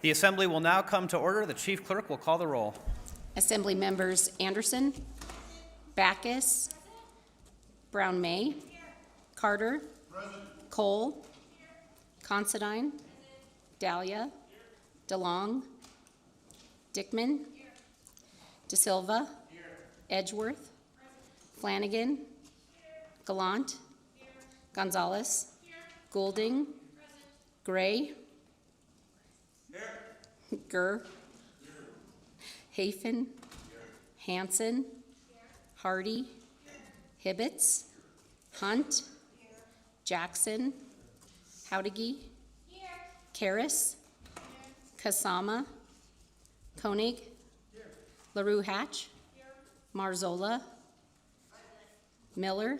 The assembly will now come to order. The chief clerk will call the roll. Assembly members Anderson, Backus, Brown May, Carter, Cole, Considine, Dahlia, DeLong, Dickman, De Silva, Edgeworth, Flanagan, Gallant, Gonzalez, Goulding, Gray, Gurr, Hafen, Hanson, Hardy, Hibbets, Hunt, Jackson, Howdigi, Karras, Kasama, Koenig, LaRue Hatch, Marzola, Miller,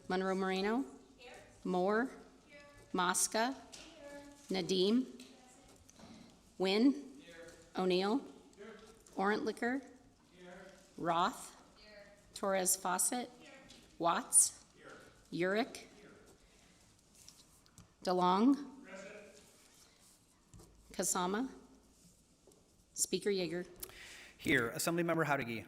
Monroe Moreno, Moore, Mosca, Nadeem, Wynn, O'Neill, Orentlicker, Roth, Torres Fawcett, Watts, Urick, DeLong, Kasama, Speaker Yeager. Here, Assemblymember Howdigi.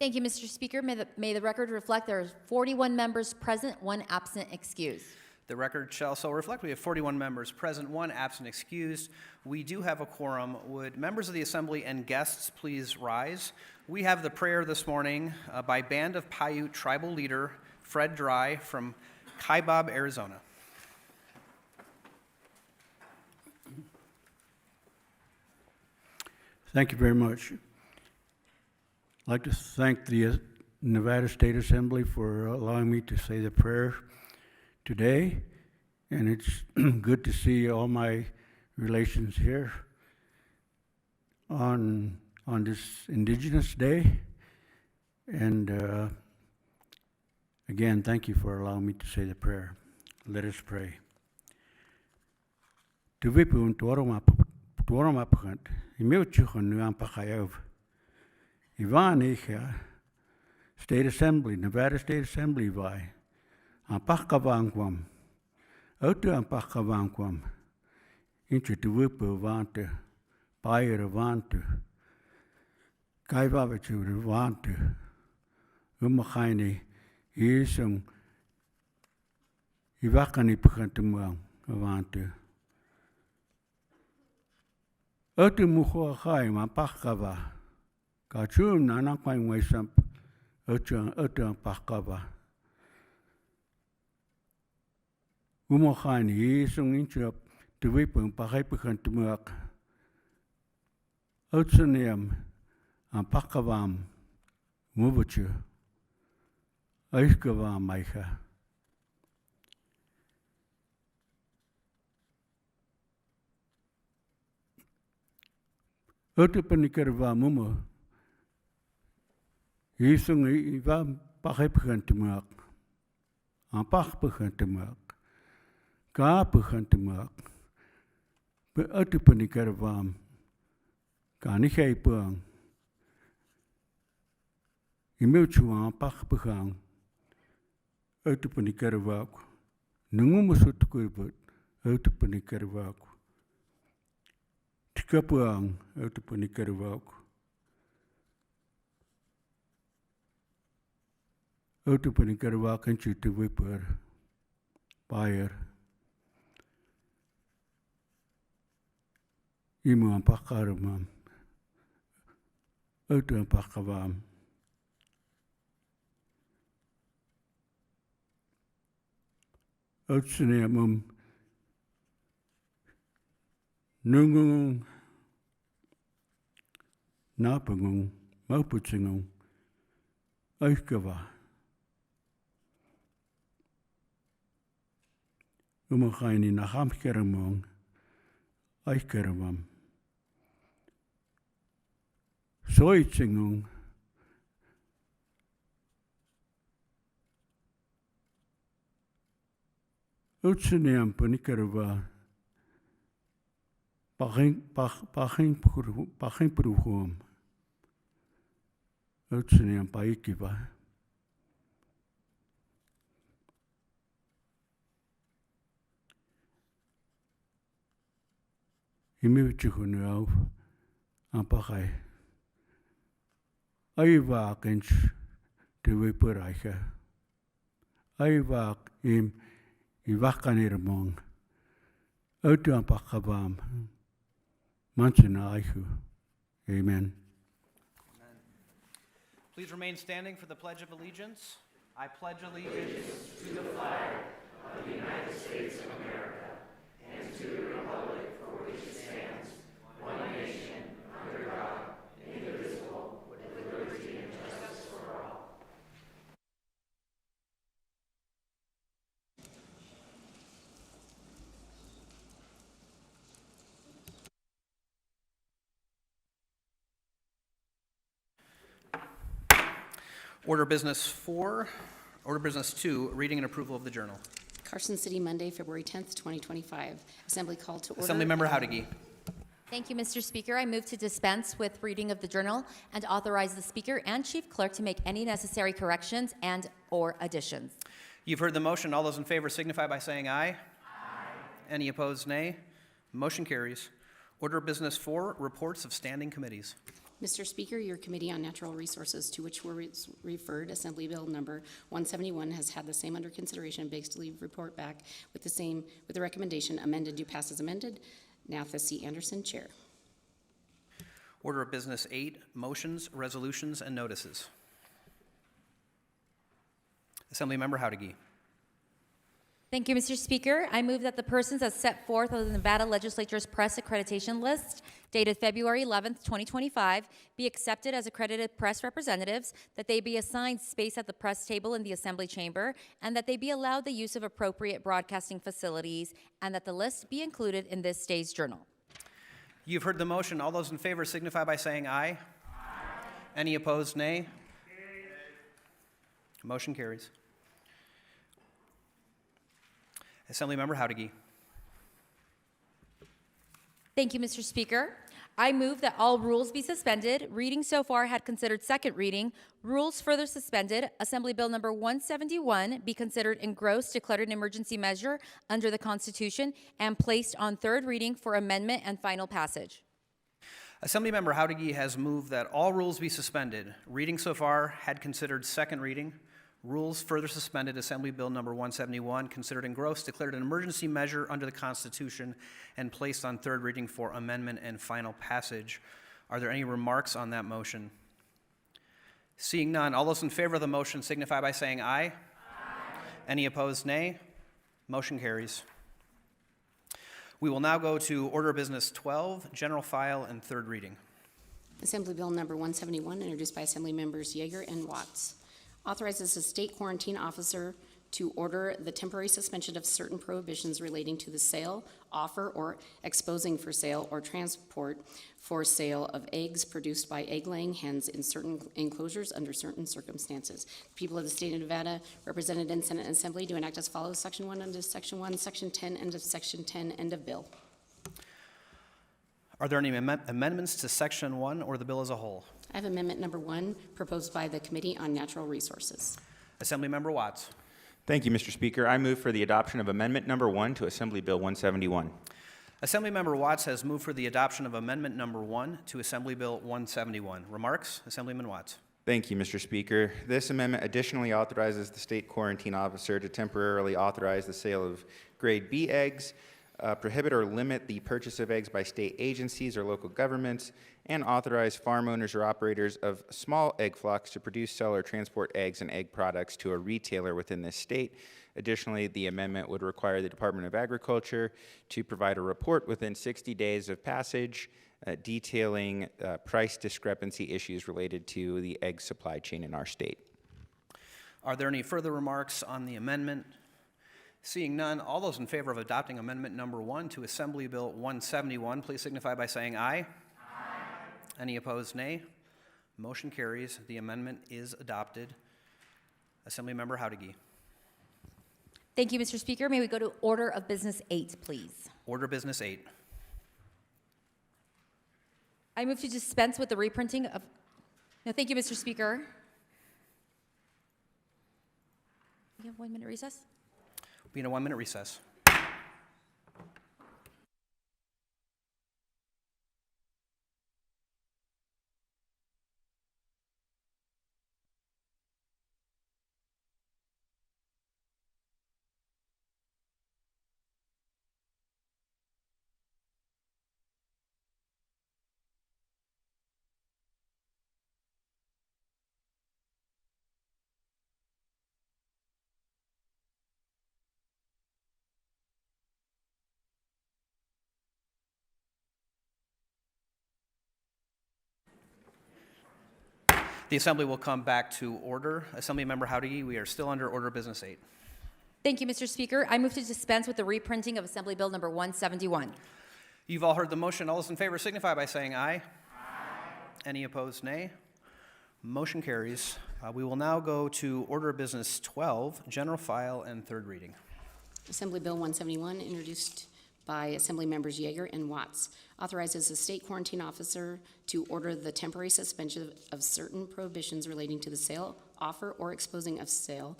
Thank you, Mr. Speaker. May the record reflect there are 41 members present, 1 absent, excused. The record shall so reflect. We have 41 members present, 1 absent, excused. We do have a quorum. Would members of the assembly and guests please rise? We have the prayer this morning by Band of Paiute tribal leader Fred Dry from Kaibab, Arizona. Thank you very much. I'd like to thank the Nevada State Assembly for allowing me to say the prayer today, and it's good to see all my relations here on this Indigenous Day. And again, thank you for allowing me to say the prayer. Let us pray. Tuvipun tuoromapakant, imiuchuchon nuampakayev. Ivan State Assembly, Nevada State Assembly vai. Ampakavangwam. Auto ampakavangwam. Inche tuwipu vante. Bayer vante. Kaivavichu vante. Umakaini. Isung. Ivakani pakantumang vante. Auto mukhwa khai mampakava. Kachum nanakwai ngwaisamp. Auto ampakava. Umokhani isung inchap tuwipung pakaipukan tumuak. Outsuniam ampakavam mubuchu. Aiskavam maika. Outupanikirva mumu. Isung iva pakaipukan tumuak. Ampakpukan tumuak. Kapukan tumuak. Outupanikirvam. Kanikai puang. Imiuchuang pakpukan. Outupanikirvak. Nungumusutukubut. Outupanikirvak. Tikapuang. Outupanikirvak. Outupanikirvak and Chutawipur. Bayer. Imu ampakaramam. Outu ampakavam. Outsineamum. Nungung. Napungung. Mauputsinggung. Aikava. Umakaini nahamkeramong. Aikeramam. Soitsingung. Utsineam panikarava. Pachin pruhum. Utsineam paikiva. imi chukunu au ampakai. Aiva kens te wipuraika. Aiva im iwakanirmong. Autu ampakavam. Mansuna aihu. Amen. Please remain standing for the Pledge of Allegiance. I pledge allegiance Order business 2, reading and approval of the journal. Carson City, Monday, February 10th, 2025. Assembly called to order. Assemblymember Howdigee. Thank you, Mr. Speaker. I move to dispense with reading of the journal and authorize the Speaker and Chief Clerk to make any necessary corrections and/or additions. You've heard the motion. All those in favor signify by saying aye. Aye. Any opposed, nay. Motion carries. Order business 4, reports of standing committees. Mr. Speaker, your Committee on Natural Resources, to which were referred, Assembly Bill Number 171, has had the same under consideration and begs to leave report back with the recommendation amended. Do pass as amended. Natha C. Anderson, Chair. Order of business 8, motions, resolutions, and notices. Assemblymember Howdigee. Thank you, Mr. Speaker. I move that the persons as set forth on the Nevada Legislature's press accreditation list dated February 11th, 2025, be accepted as accredited press representatives, that they be assigned space at the press table in the Assembly chamber, and that they be allowed the use of appropriate broadcasting facilities, and that the list be included in this day's journal. You've heard the motion. All those in favor signify by saying aye. Aye. Any opposed, nay. Motion carries. Assemblymember Howdigee. Thank you, Mr. Speaker. I move that all rules be suspended. Reading so far had considered second reading. Rules further suspended. Assembly Bill Number 171 be considered engrossed, declared an emergency measure under the Constitution, and placed on third reading for amendment and final passage. Assemblymember Howdigee has moved that all rules be suspended. Reading so far had considered second reading. Rules further suspended. Assembly Bill Number 171, considered engrossed, declared an emergency measure under the Constitution, and placed on third reading for amendment and final passage. Are there any remarks on that motion? Seeing none, all those in favor of the motion signify by saying aye. Aye. Any opposed, nay. Motion carries. We will now go to Order of Business 12, general file and third reading. Assembly Bill Number 171, introduced by Assembly Members Yeager and Watts. Authorizes the state quarantine officer to order the temporary suspension of certain prohibitions relating to the sale, offer, or exposing for sale or transport for sale of eggs produced by egg-laying hens in certain enclosures under certain circumstances. People of the state of Nevada, represented in Senate and Assembly, do enact as follows: Section 1, end of Section 1, Section 10, end of Section 10, end of bill. Are there any amendments to Section 1 or the bill as a whole? I have Amendment Number 1, proposed by the Committee on Natural Resources. Assemblymember Watts. Thank you, Mr. Speaker. I move for the adoption of Amendment Number 1 to Assembly Bill 171. Assemblymember Watts has moved for the adoption of Amendment Number 1 to Assembly Bill 171. Remarks? Assemblyman Watts. Thank you, Mr. Speaker. This amendment additionally authorizes the state quarantine officer to temporarily authorize the sale of grade B eggs, prohibit or limit the purchase of eggs by state agencies or local governments, and authorize farm owners or operators of small egg flocks to produce, sell, or transport eggs and egg products to a retailer within this state. Additionally, the amendment would require the Department of Agriculture to provide a report within 60 days of passage detailing price discrepancy issues related to the egg supply chain in our state. Are there any further remarks on the amendment? Seeing none, all those in favor of adopting Amendment Number 1 to Assembly Bill 171, please signify by saying aye. Aye. Any opposed, nay. Motion carries. The amendment is adopted. Assemblymember Howdigee. Thank you, Mr. Speaker. May we go to Order of Business 8, please? Order Business 8. I move to dispense with the reprinting of... No, thank you, Mr. Speaker. We have 1 minute recess? Be in a 1-minute recess. The Assembly will come back to order. Assemblymember Howdy, we are still under Order of Business 8. Thank you, Mr. Speaker. I move to dispense with the reprinting of Assembly Bill number 171. You've all heard the motion. All those in favor signify by saying aye. Aye. Any opposed, nay. Motion carries. We will now go to Order of Business 12, General File and Third Reading. Assembly Bill 171, introduced by Assembly Members Yeager and Watts, authorizes the state quarantine officer to order the temporary suspension of certain prohibitions relating to the sale, offer, or exposing of sale,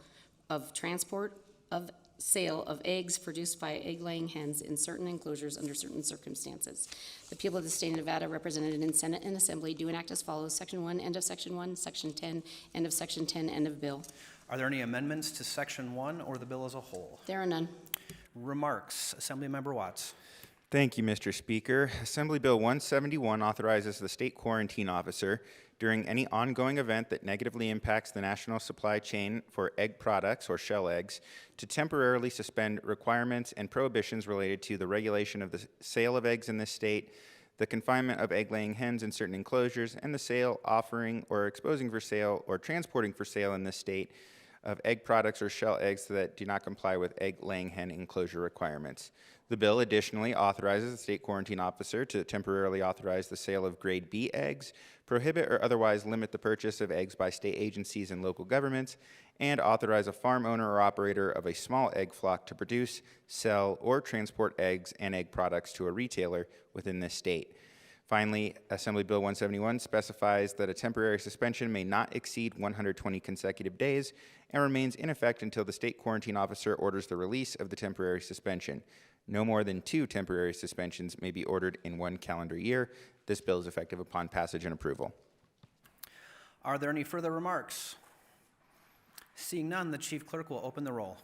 of transport, of sale of eggs produced by egg-laying hens in certain enclosures under certain circumstances. The people of the state of Nevada, represented in Senate and Assembly, do enact as follows: Section 1, end of Section 1, Section 10, end of Section 10, end of bill. Are there any amendments to Section 1 or the bill as a whole? There are none. Remarks. Assemblymember Watts. Thank you, Mr. Speaker. Assembly Bill 171 authorizes the state quarantine officer during any ongoing event that negatively impacts the national supply chain for egg products or shell eggs to temporarily suspend requirements and prohibitions related to the regulation of the sale of eggs in this state, the confinement of egg-laying hens in certain enclosures, and the sale, offering, or exposing for sale or transporting for sale in this state of egg products or shell eggs that do not comply with egg-laying hen enclosure requirements. The bill additionally authorizes the state quarantine officer to temporarily authorize the sale of grade B eggs, prohibit or otherwise limit the purchase of eggs by state agencies and local governments, and authorize a farm owner or operator of a small egg flock to produce, sell, or transport eggs and egg products to a retailer within this state. Finally, Assembly Bill 171 specifies that a temporary suspension may not exceed 120 consecutive days and remains in effect until the state quarantine officer orders the release of the temporary suspension. No more than 2 temporary suspensions may be ordered in 1 calendar year. This bill is effective upon passage and approval. Are there any further remarks? Seeing none, the Chief Clerk will open the roll.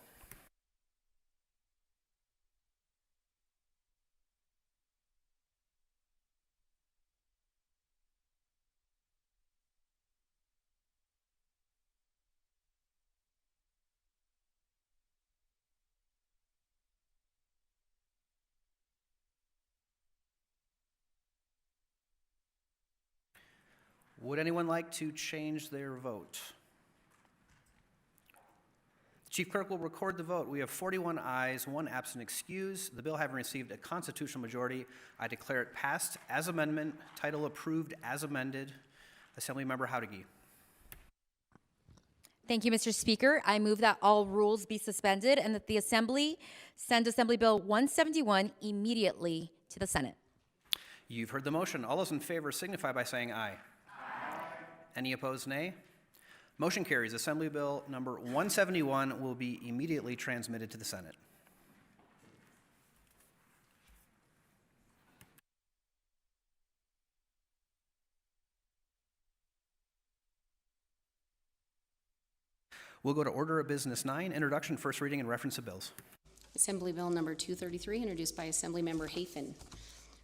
Would anyone like to change their vote? Chief Clerk will record the vote. We have 41 ayes, 1 absent excused. The bill having received a constitutional majority, I declare it passed as amendment, title approved as amended. Assemblymember Howdy. Thank you, Mr. Speaker. I move that all rules be suspended and that the Assembly send Assembly Bill 171 immediately to the Senate. You've heard the motion. All those in favor signify by saying aye. Any opposed, nay? Motion carries. Assembly Bill number 171 will be immediately transmitted to the Senate. We'll go to Order of Business 9, Introduction, First Reading, and Reference of Bills. Assembly Bill number 233, introduced by Assemblymember Hafen,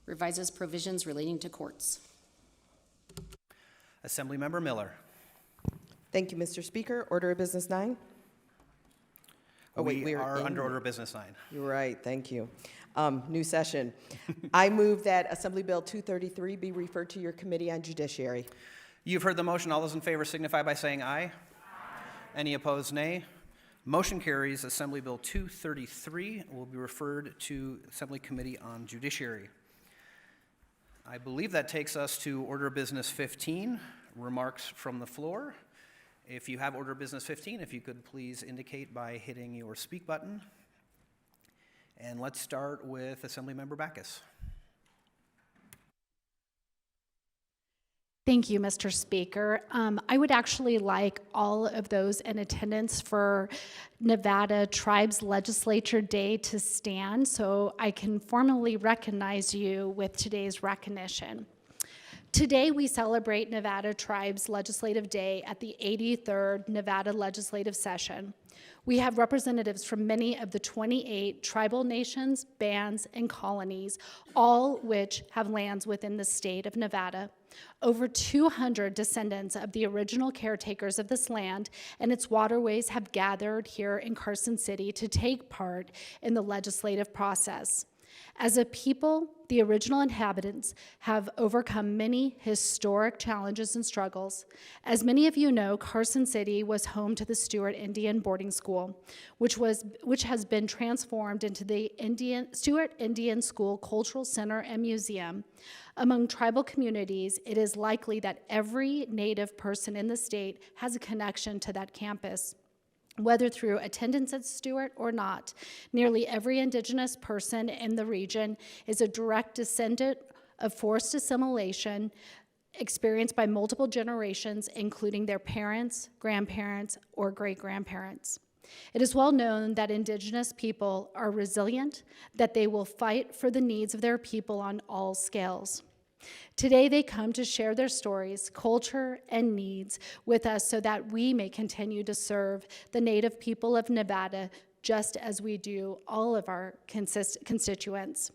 revises provisions relating to courts. Assemblymember Miller. Thank you, Mr. Speaker. Order of Business 9? Oh, wait, We are under Order of Business 9. You're right, thank you. New session. I move that Assembly Bill 233 be referred to your Committee on Judiciary. You've heard the motion. All those in favor signify by saying aye. Any opposed, nay? Motion carries. Assembly Bill 233 will be referred to Assembly Committee on Judiciary. I believe that takes us to Order of Business 15, remarks from the floor. If you have Order of Business 15, if you could please indicate by hitting your speak button. And let's start with Assemblymember Backus. Thank you, Mr. Speaker. I would actually like all of those in attendance for Nevada Tribes Legislature Day to stand so I can formally recognize you with today's recognition. Today, we celebrate Nevada Tribes Legislative Day at the 83rd Nevada Legislative Session. We have representatives from many of the 28 tribal nations, bands, and colonies, all which have lands within the state of Nevada. Over 200 descendants of the original caretakers of this land and its waterways have gathered here in Carson City to take part in the legislative process. As a people, the original inhabitants have overcome many historic challenges and struggles. As many of you know, Carson City was home to the Stewart Indian Boarding School, which has been transformed into the Stewart Indian School Cultural Center and Museum. Among tribal communities, it is likely that every Native person in the state has a connection to that campus. Whether through attendance at Stewart or not, nearly every Indigenous person in the region is a direct descendant of forced assimilation experienced by multiple generations, including their parents, grandparents, or great-grandparents. It is well known that Indigenous people are resilient, that they will fight for the needs of their people on all scales. Today, they come to share their stories, culture, and needs with us so that we may continue to serve the Native people of Nevada just as we do all of our constituents.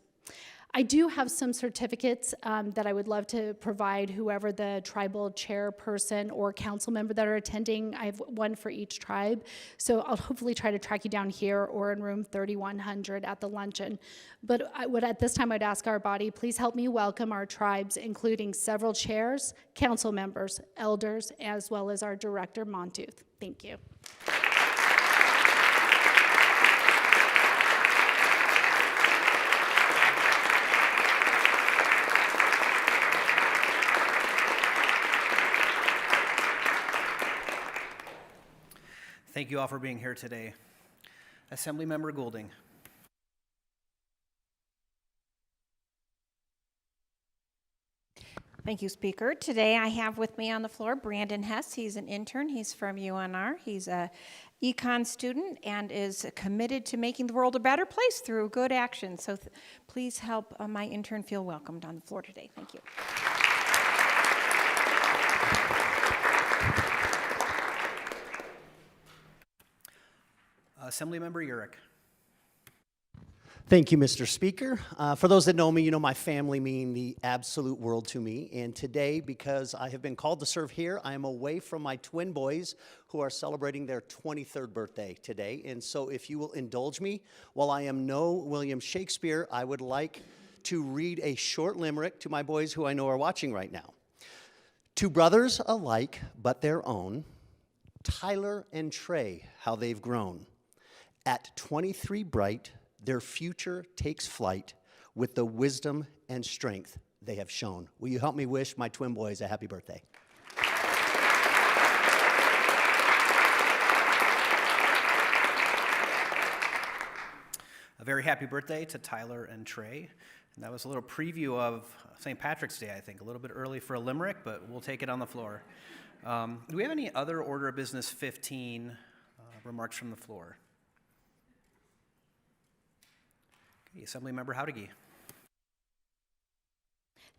I do have some certificates that I would love to provide whoever the tribal chairperson or council member that are attending. I have one for each tribe. So I'll hopefully try to track you down here or in room 3100 at the luncheon. But at this time I'd ask our body, please help me welcome our tribes, including several chairs, council members, elders, as well as our director, Montooth. Thank you. Thank you all for being here today. Assemblymember Goulding. Thank you, Speaker. Today I have with me on the floor Brandon Hess. He's an intern. He's from UNR. He's a econ student and is committed to making the world a better place through good action. So please help my intern feel welcomed on the floor today. Thank you. Assemblymember Urick. Thank you, Mr. Speaker. For those that know me, you know my family mean the absolute world to me. And today, because I have been called to serve here, I am away from my twin boys who are celebrating their 23rd birthday today. And so if you will indulge me, while I am no William Shakespeare, I would like to read a short limerick to my boys who I know are watching right now. Two brothers alike, but their own, Tyler and Trey, how they've grown. At 23 bright, their future takes flight with the wisdom and strength they have shown. Will you help me wish my twin boys a happy birthday? A very happy birthday to Tyler and Trey. And that was a little preview of St. Patrick's Day, I think. A little bit early for a limerick, but we'll take it on the floor. Do we have any other order of business 15 remarks from the floor? Okay, Assemblymember Howdigi.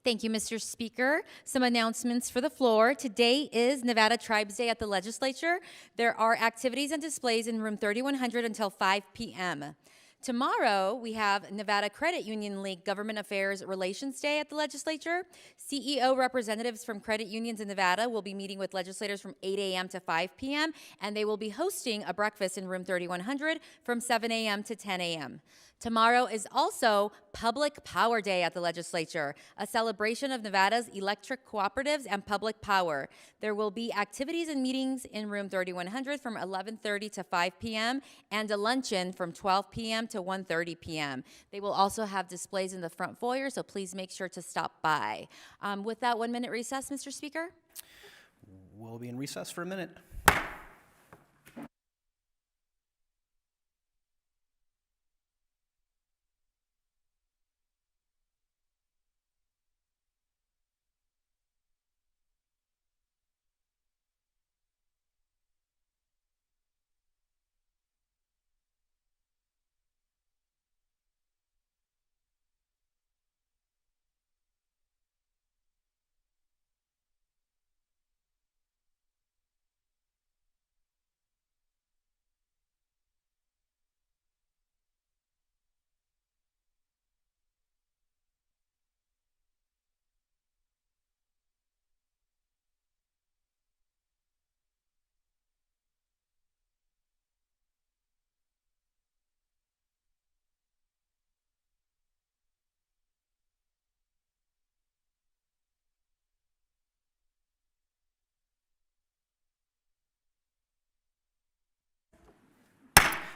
Thank you, Mr. Speaker. Some announcements for the floor. Today is Nevada Tribes Day at the Legislature. There are activities and displays in room 3100 until 5 p.m. Tomorrow, we have Nevada Credit Union League Government Affairs Relations Day at the Legislature. CEO representatives from credit unions in Nevada will be meeting with legislators from 8 a.m. to 5 p.m., and they will be hosting a breakfast in room 3100 from 7 a.m. to 10 a.m. Tomorrow is also Public Power Day at the Legislature, a celebration of Nevada's electric cooperatives and public power. There will be activities and meetings in room 3100 from 11:30 to 5 p.m. and a luncheon from 12 p.m. to 1:30 p.m. They will also have displays in the front foyer, so please make sure to stop by. With that 1-minute recess, Mr. Speaker. We'll be in recess for a minute.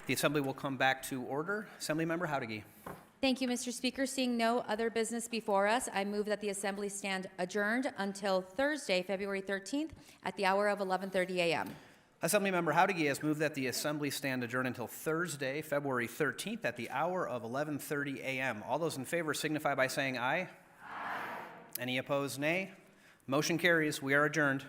The Assembly will come back to order. Assemblymember Howdigy. Thank you, Mr. Speaker. Seeing no other business before us, I move that the Assembly stand adjourned until Thursday, February 13th at the hour of 11:30 a.m. Assemblymember Howdigy has moved that the Assembly stand adjourned until Thursday, February 13th at the hour of 11:30 a.m. All those in favor signify by saying aye. Aye. Any opposed, nay. Motion carries. We are adjourned.